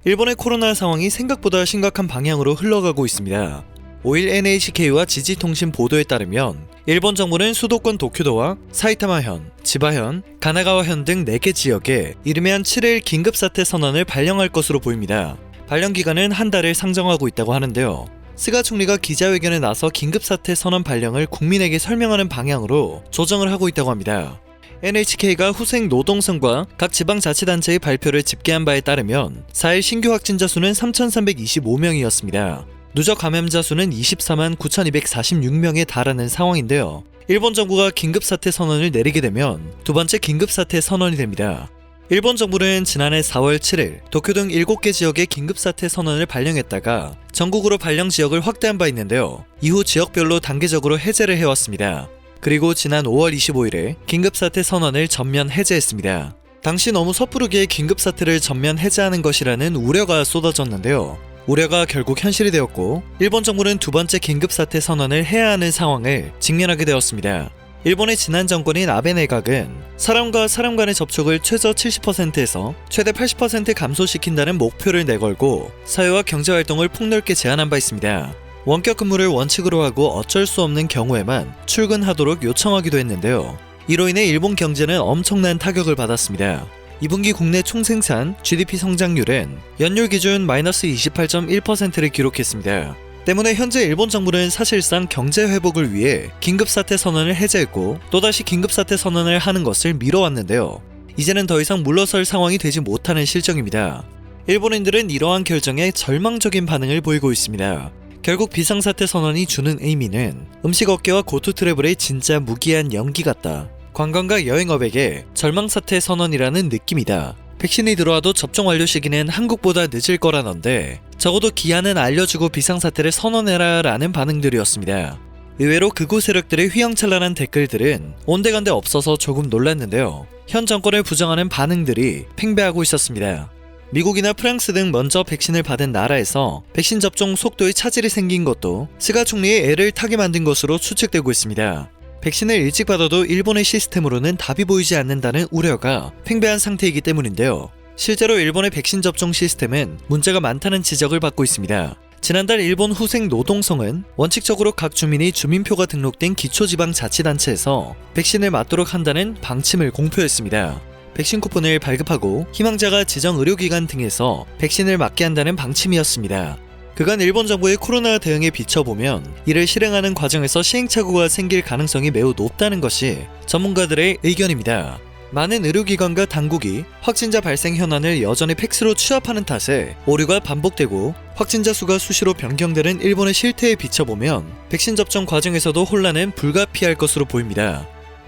일본의 코로나 상황이 생각보다 심각한 방향으로 흘러가고 있습니다. 5일 NHK와 지지통신 보도에 따르면 일본 정부는 수도권 도쿄도와 사이타마현, 지바현, 가나가와현 등 4개 지역에 이르면 7일 긴급사태 선언을 발령할 것으로 보입니다. 발령 기간은 한 달을 상정하고 있다고 하는데요. 스가 총리가 기자회견에 나서 긴급사태 선언 발령을 국민에게 설명하는 방향으로 조정을 하고 있다고 합니다. NHK가 후생 노동성과 각 지방자치단체의 발표를 집계한 바에 따르면 4일 신규 확진자 수는 3,325명이었습니다. 누적 감염자 수는 24만 9,246명에 달하는 상황인데요. 일본 정부가 긴급사태 선언을 내리게 되면 두 번째 긴급사태 선언이 됩니다. 일본 정부는 지난해 4월 7일 도쿄 등 7개 지역에 긴급사태 선언을 발령했다가 전국으로 발령 지역을 확대한 바 있는데요. 이후 지역별로 단계적으로 해제를 해왔습니다. 그리고 지난 5월 25일에 긴급사태 선언을 전면 해제했습니다. 당시 너무 섣부르게 긴급사태를 전면 해제하는 것이라는 우려가 쏟아졌는데요. 우려가 결국 현실이 되었고 일본 정부는 두 번째 긴급사태 선언을 해야 하는 상황을 직면하게 되었습니다. 일본의 지난 정권인 아베 내각은 사람과 사람 간의 접촉을 최저 70%에서 최대 80% 감소시킨다는 목표를 내걸고 사회와 경제활동을 폭넓게 제한한 바 있습니다. 원격 근무를 원칙으로 하고 어쩔 수 없는 경우에만 출근하도록 요청하기도 했는데요. 이로 인해 일본 경제는 엄청난 타격을 받았습니다. 2분기 국내 총생산 GDP 성장률은 연율 기준 마이너스 28.1%를 기록했습니다. 때문에 현재 일본 정부는 사실상 경제 회복을 위해 긴급사태 선언을 해제했고 또다시 긴급사태 선언을 하는 것을 미뤄왔는데요. 이제는 더 이상 물러설 상황이 되지 못하는 실정입니다. 일본인들은 이러한 결정에 절망적인 반응을 보이고 있습니다. 결국 비상사태 선언이 주는 의미는 음식업계와 고투 트래블의 진짜 무기한 연기 같다. 관광과 여행업에게 절망사태 선언이라는 느낌이다. 백신이 들어와도 접종 완료 시기는 한국보다 늦을 거라던데 적어도 기한은 알려주고 비상사태를 선언해라 라는 반응들이었습니다. 의외로 극우 세력들의 휘황찬란한 댓글들은 온데간데 없어서 조금 놀랐는데요. 현 정권을 부정하는 반응들이 팽배하고 있었습니다. 미국이나 프랑스 등 먼저 백신을 받은 나라에서 백신 접종 속도에 차질이 생긴 것도 스가 총리의 애를 타게 만든 것으로 추측되고 있습니다. 백신을 일찍 받아도 일본의 시스템으로는 답이 보이지 않는다는 우려가 팽배한 상태이기 때문인데요. 실제로 일본의 백신 접종 시스템은 문제가 많다는 지적을 받고 있습니다. 지난달 일본 후생 노동성은 원칙적으로 각 주민이 주민표가 등록된 기초지방자치단체에서 백신을 맞도록 한다는 방침을 공표했습니다. 백신 쿠폰을 발급하고 희망자가 지정 의료기관 등에서 백신을 맞게 한다는 방침이었습니다. 그간 일본 정부의 코로나 대응에 비춰보면 이를 실행하는 과정에서 시행착오가 생길 가능성이 매우 높다는 것이 전문가들의 의견입니다. 많은 의료기관과 당국이 확진자 발생 현안을 여전히 팩스로 취합하는 탓에 오류가 반복되고 확진자 수가 수시로 변경되는 일본의 실태에 비춰보면 백신 접종 과정에서도 혼란은 불가피할 것으로 보입니다.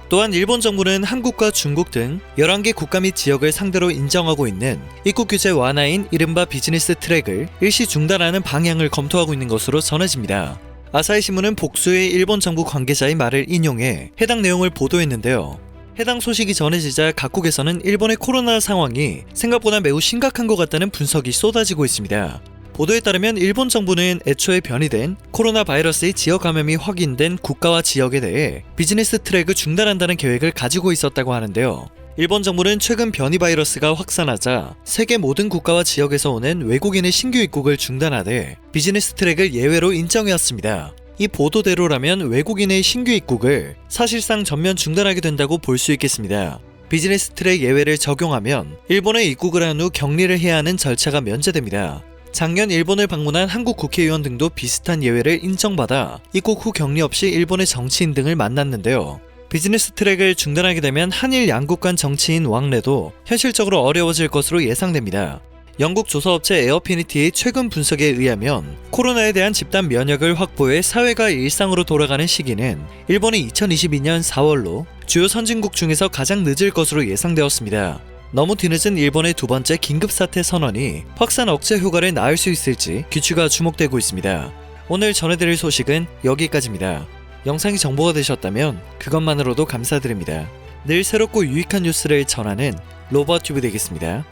또한 일본 정부는 한국과 중국 등 11개 국가 및 지역을 상대로 인정하고 있는 입국 규제 완화인 이른바 비즈니스 트랙을 일시 중단하는 방향을 검토하고 있는 것으로 전해집니다. 아사히 신문은 복수의 일본 정부 관계자의 말을 인용해 해당 내용을 보도했는데요. 해당 소식이 전해지자 각국에서는 일본의 코로나 상황이 생각보다 매우 심각한 것 같다는 분석이 쏟아지고 있습니다. 보도에 따르면 일본 정부는 애초에 변이된 코로나 바이러스의 지역 감염이 확인된 국가와 지역에 대해 비즈니스 트랙을 중단한다는 계획을 가지고 있었다고 하는데요. 일본 정부는 최근 변이 바이러스가 확산하자 세계 모든 국가와 지역에서 오는 외국인의 신규 입국을 중단하되 비즈니스 트랙을 예외로 인정해왔습니다. 이 보도대로라면 외국인의 신규 입국을 사실상 전면 중단하게 된다고 볼 수 있겠습니다. 비즈니스 트랙 예외를 적용하면 일본에 입국을 한 후 격리를 해야 하는 절차가 면제됩니다. 작년 일본을 방문한 한국 국회의원 등도 비슷한 예외를 인정받아 입국 후 격리 없이 일본의 정치인 등을 만났는데요. 비즈니스 트랙을 중단하게 되면 한일 양국 간 정치인 왕래도 현실적으로 어려워질 것으로 예상됩니다. 영국 조사업체 에어피니티의 최근 분석에 의하면 코로나에 대한 집단 면역을 확보해 사회가 일상으로 돌아가는 시기는 일본이 2022년 4월로 주요 선진국 중에서 가장 늦을 것으로 예상되었습니다. 너무 뒤늦은 일본의 두 번째 긴급사태 선언이 확산 억제 효과를 낳을 수 있을지 귀추가 주목되고 있습니다. 오늘 전해드릴 소식은 여기까지입니다. 영상이 정보가 되셨다면 그것만으로도 감사드립니다. 늘 새롭고 유익한 뉴스를 전하는 로버튜브 되겠습니다.